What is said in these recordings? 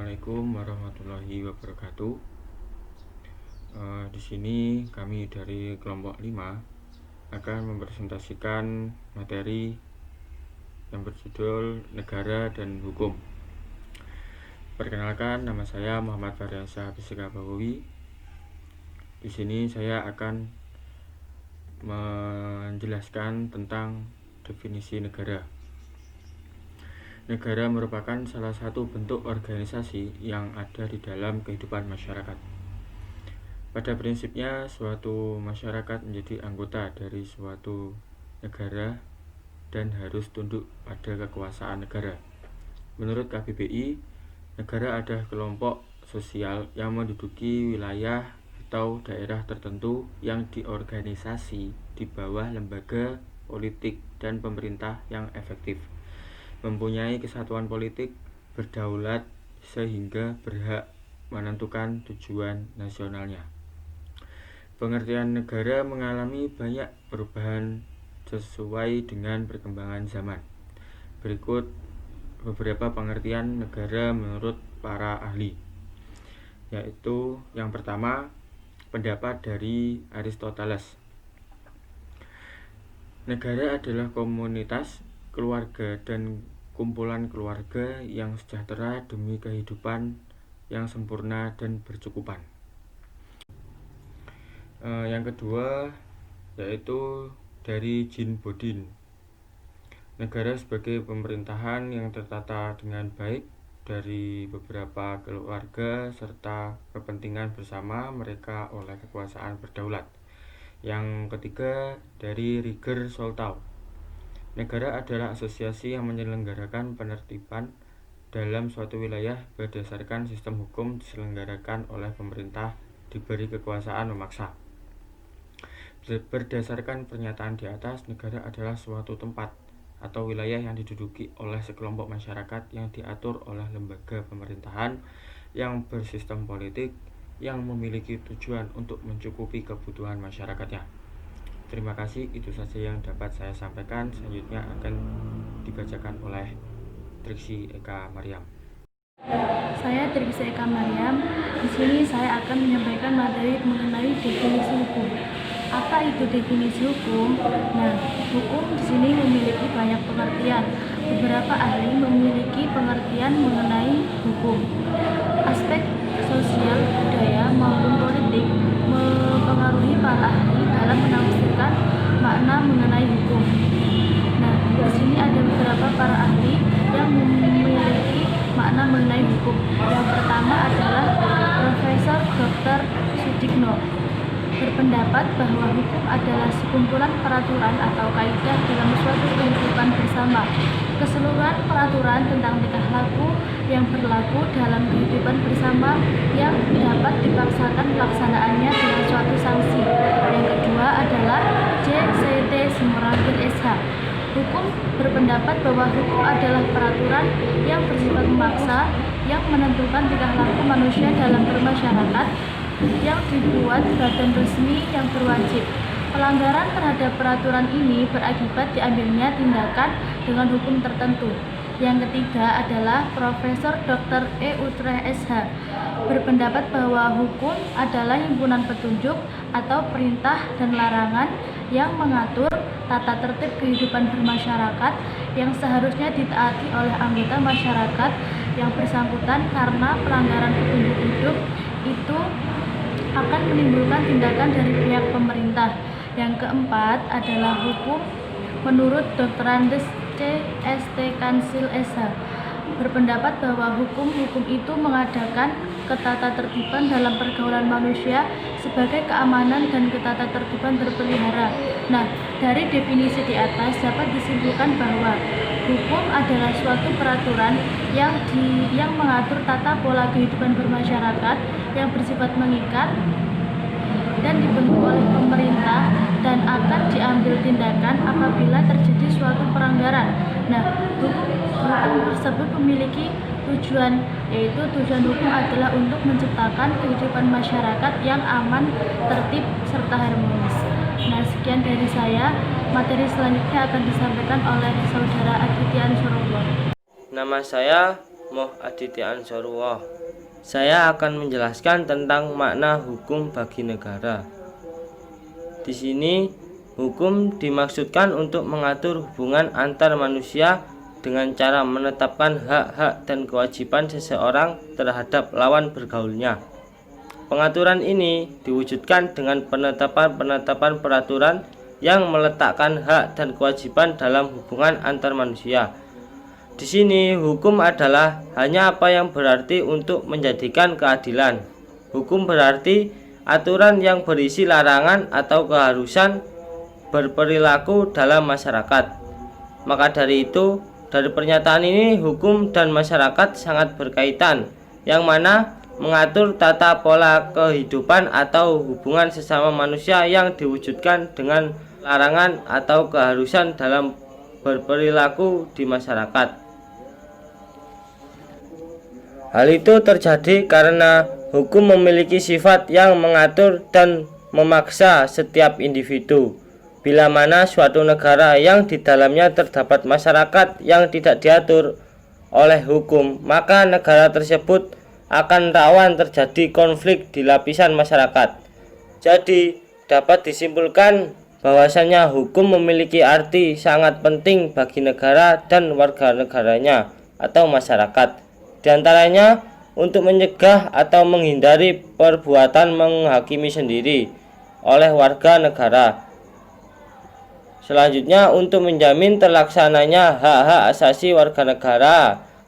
Assalamualaikum warahmatullahi wabarakatuh. Di sini kami dari kelompok 5 akan mempresentasikan materi yang berjudul Negara dan Hukum. Perkenalkan, nama saya Muhammad Faryansyah Fisika Bawowi. Di sini saya akan menjelaskan tentang definisi negara. Negara merupakan salah satu bentuk organisasi yang ada di dalam kehidupan masyarakat. Pada prinsipnya, suatu masyarakat menjadi anggota dari suatu negara dan harus tunduk pada kekuasaan negara. Menurut KBBI, negara adalah kelompok sosial yang menduduki wilayah atau daerah tertentu yang diorganisasi di bawah lembaga politik dan pemerintah yang efektif, mempunyai kesatuan politik, berdaulat, sehingga berhak menentukan tujuan nasionalnya. Pengertian negara mengalami banyak perubahan sesuai dengan perkembangan zaman. Berikut beberapa pengertian negara menurut para ahli, yaitu yang pertama, pendapat dari Aristoteles. Negara adalah komunitas, keluarga, dan kumpulan keluarga yang sejahtera demi kehidupan yang sempurna dan berkecukupan. Yang kedua yaitu dari Jean Bodin. Negara sebagai pemerintahan yang tertata dengan baik dari beberapa keluarga serta kepentingan bersama mereka oleh kekuasaan berdaulat. Yang ketiga dari Roger Soltau. Negara adalah asosiasi yang menyelenggarakan penertiban dalam suatu wilayah berdasarkan sistem hukum diselenggarakan oleh pemerintah diberi kekuasaan memaksa. Berdasarkan pernyataan di atas, negara adalah suatu tempat atau wilayah yang diduduki oleh sekelompok masyarakat yang diatur oleh lembaga pemerintahan yang bersistem politik yang memiliki tujuan untuk mencukupi kebutuhan masyarakatnya. Terima kasih, itu saja yang dapat saya sampaikan. Selanjutnya akan dibacakan oleh Triksi Eka Mariam. Saya Triksi Eka Mariam. Di sini saya akan menyampaikan materi mengenai definisi hukum. Apa itu definisi hukum? Nah, hukum di sini memiliki banyak pengertian. Beberapa ahli memiliki pengertian mengenai hukum. Aspek sosial, budaya, maupun politik mempengaruhi para ahli dalam menafsirkan makna mengenai hukum. Nah, di sini ada beberapa para ahli yang memiliki makna mengenai hukum. Yang pertama adalah Profesor Dr. Sudikno, berpendapat bahwa hukum adalah sekumpulan peraturan atau kaidah dalam suatu kehidupan bersama. Keseluruhan peraturan tentang tingkah laku yang berlaku dalam kehidupan bersama yang dapat dipaksakan pelaksanaannya dengan suatu sanksi. Yang kedua adalah JCT Simorangkir SH. Hukum berpendapat bahwa hukum adalah peraturan yang bersifat memaksa yang menentukan tingkah laku manusia dalam bermasyarakat yang dibuat badan resmi yang berwajib. Pelanggaran terhadap peraturan ini berakibat diambilnya tindakan dengan hukum tertentu. Yang ketiga adalah Profesor Dr. E. Utrecht SH, berpendapat bahwa hukum adalah himpunan petunjuk atau perintah dan larangan yang mengatur tata tertib kehidupan bermasyarakat yang seharusnya ditaati oleh anggota masyarakat yang bersangkutan karena pelanggaran petunjuk hidup itu akan menimbulkan tindakan dari pihak pemerintah. Yang keempat adalah hukum menurut Dr. Andes C.S.T. Kansil SH, berpendapat bahwa hukum itu mengadakan ketatatertiban dalam pergaulan manusia sebagai keamanan dan ketatatertiban berpelihara. Nah, dari definisi di atas dapat disimpulkan bahwa hukum adalah suatu peraturan yang mengatur tata pola kehidupan bermasyarakat yang bersifat mengikat dan dibentuk oleh pemerintah dan akan diambil tindakan apabila terjadi suatu pelanggaran. Nah, hukum tersebut memiliki tujuan, yaitu tujuan hukum adalah untuk menciptakan kehidupan masyarakat yang aman, tertib, serta harmonis. Nah, sekian dari saya. Materi selanjutnya akan disampaikan oleh Saudara Aditya Ansarullah. Nama saya Moh Aditya Ansarullah. saya akan menjelaskan tentang makna hukum bagi negara. Di sini, hukum dimaksudkan untuk mengatur hubungan antar manusia dengan cara menetapkan hak-hak dan kewajiban seseorang terhadap lawan bergaulnya. Pengaturan ini diwujudkan dengan penetapan peraturan yang meletakkan hak dan kewajiban dalam hubungan antar manusia. Di sini, hukum adalah hanya apa yang berarti untuk menjadikan keadilan. Hukum berarti aturan yang berisi larangan atau keharusan berperilaku dalam masyarakat. Maka dari itu, dari pernyataan ini, hukum dan masyarakat sangat berkaitan, yang mana mengatur tata pola kehidupan atau hubungan sesama manusia yang diwujudkan dengan larangan atau keharusan dalam berperilaku di masyarakat. Hal itu terjadi karena hukum memiliki sifat yang mengatur dan memaksa setiap individu. Bila mana suatu negara yang di dalamnya terdapat masyarakat yang tidak diatur oleh hukum, maka negara tersebut akan rawan terjadi konflik di lapisan masyarakat. Jadi, dapat disimpulkan bahwasanya hukum memiliki arti sangat penting bagi negara dan warga negaranya atau masyarakat. Di antaranya untuk mencegah atau menghindari perbuatan menghakimi sendiri oleh warga negara. Selanjutnya, untuk menjamin terlaksananya hak-hak asasi warga negara,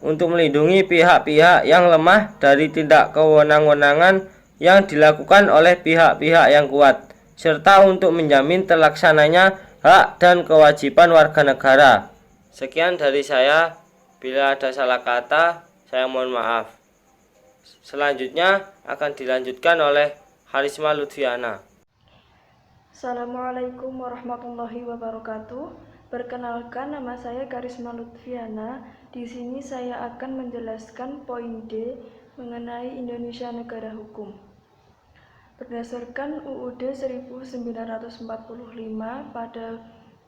untuk melindungi pihak-pihak yang lemah dari tindak kewenang-wenangan yang dilakukan oleh pihak-pihak yang kuat, serta untuk menjamin terlaksananya hak dan kewajiban warga negara. Sekian dari saya. Bila ada salah kata, saya mohon maaf. Selanjutnya akan dilanjutkan oleh Harisma Lutfiana. Assalamualaikum warahmatullahi wabarakatuh. Perkenalkan, nama saya Karisma Lutfiana. Di sini saya akan menjelaskan poin D mengenai Indonesia Negara Hukum. Berdasarkan UUD 1945 pada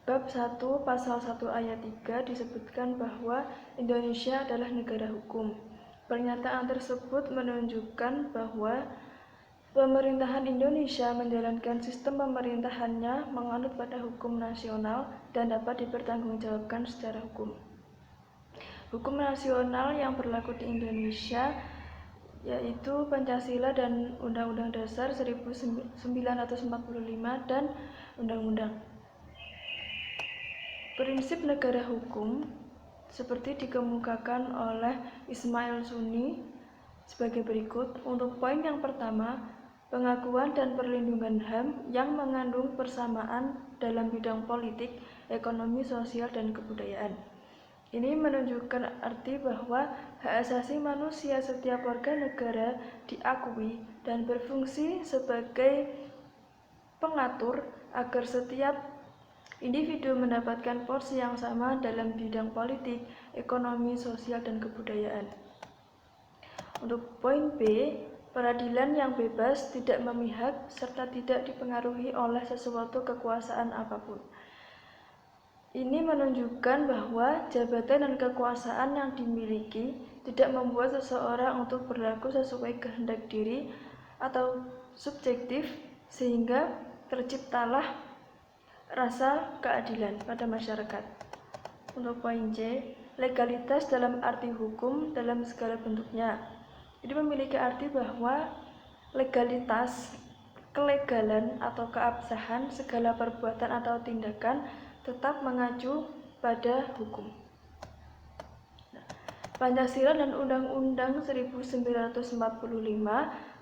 Bab 1 Pasal 1 Ayat 3 disebutkan bahwa Indonesia adalah negara hukum. Pernyataan tersebut menunjukkan bahwa pemerintahan Indonesia menjalankan sistem pemerintahannya menganut pada hukum nasional dan dapat dipertanggungjawabkan secara hukum. Hukum nasional yang berlaku di Indonesia yaitu Pancasila dan Undang-Undang Dasar 1945 dan Undang-Undang. Prinsip negara hukum seperti dikemukakan oleh Ismail Suni sebagai berikut. Untuk poin yang pertama, pengakuan dan perlindungan HAM yang mengandung persamaan dalam bidang politik, ekonomi, sosial, dan kebudayaan. Ini menunjukkan arti bahwa hak asasi manusia setiap warga negara diakui dan berfungsi sebagai pengatur agar setiap individu mendapatkan porsi yang sama dalam bidang politik, ekonomi, sosial, dan kebudayaan. Untuk poin B, peradilan yang bebas, tidak memihak, serta tidak dipengaruhi oleh sesuatu kekuasaan apapun. Ini menunjukkan bahwa jabatan dan kekuasaan yang dimiliki tidak membuat seseorang untuk berlaku sesuai kehendak diri atau subjektif, sehingga terciptalah rasa keadilan pada masyarakat. Untuk poin C, legalitas dalam arti hukum dalam segala bentuknya. Ini memiliki arti bahwa legalitas, kelegalan atau keabsahan segala perbuatan atau tindakan tetap mengacu pada hukum. Pancasila dan Undang-Undang 1945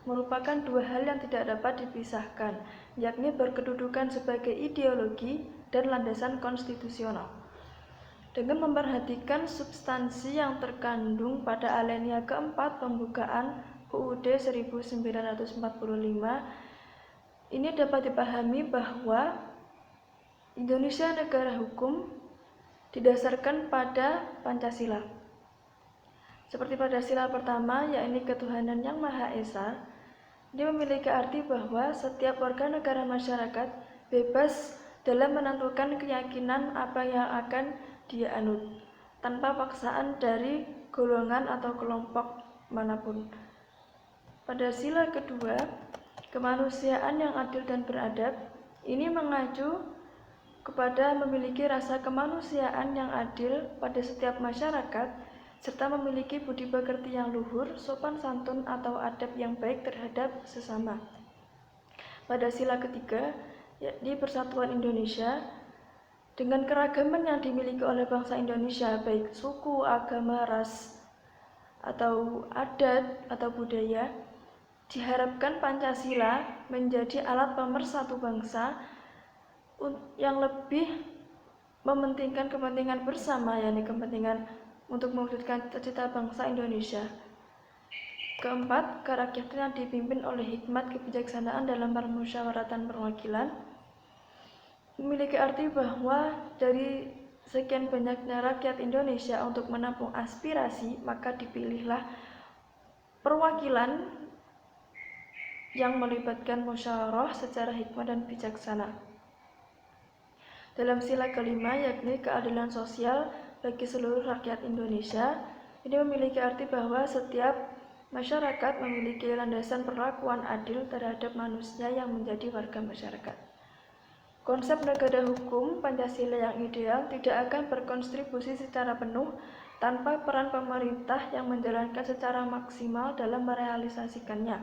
merupakan dua hal yang tidak dapat dipisahkan, yakni berkedudukan sebagai ideologi dan landasan konstitusional. Dengan memperhatikan substansi yang terkandung pada alinea keempat pembukaan UUD 1945, ini dapat dipahami bahwa Indonesia negara hukum didasarkan pada Pancasila. Seperti pada sila pertama, yakni ketuhanan yang Maha Esa, dia memiliki arti bahwa setiap warga negara masyarakat bebas dalam menentukan keyakinan apa yang akan dia anut, tanpa paksaan dari golongan atau kelompok manapun. Pada sila kedua, kemanusiaan yang adil dan beradab, ini mengacu kepada memiliki rasa kemanusiaan yang adil pada setiap masyarakat, serta memiliki budi pekerti yang luhur, sopan santun atau adab yang baik terhadap sesama. Pada sila ketiga, yakni Persatuan Indonesia, dengan keragaman yang dimiliki oleh bangsa Indonesia, baik suku, agama, ras, atau adat, atau budaya, diharapkan Pancasila menjadi alat pemersatu bangsa yang lebih mementingkan kepentingan bersama, yakni kepentingan untuk mewujudkan cita-cita bangsa Indonesia. Keempat, kerakyatan yang dipimpin oleh hikmat kebijaksanaan dalam permusyawaratan perwakilan memiliki arti bahwa dari sekian banyaknya rakyat Indonesia untuk menampung aspirasi, maka dipilihlah perwakilan yang melibatkan musyawarah secara hikmat dan bijaksana. Dalam sila kelima, yakni keadilan sosial bagi seluruh rakyat Indonesia, ini memiliki arti bahwa setiap masyarakat memiliki landasan perlakuan adil terhadap manusia yang menjadi warga masyarakat. Konsep negara hukum Pancasila yang ideal tidak akan berkontribusi secara penuh tanpa peran pemerintah yang menjalankan secara maksimal dalam merealisasikannya.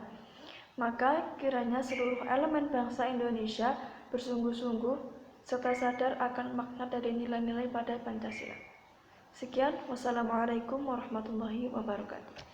Maka kiranya seluruh elemen bangsa Indonesia bersungguh-sungguh serta sadar akan makna dari nilai-nilai pada Pancasila. Sekian, wassalamualaikum warahmatullahi wabarakatuh.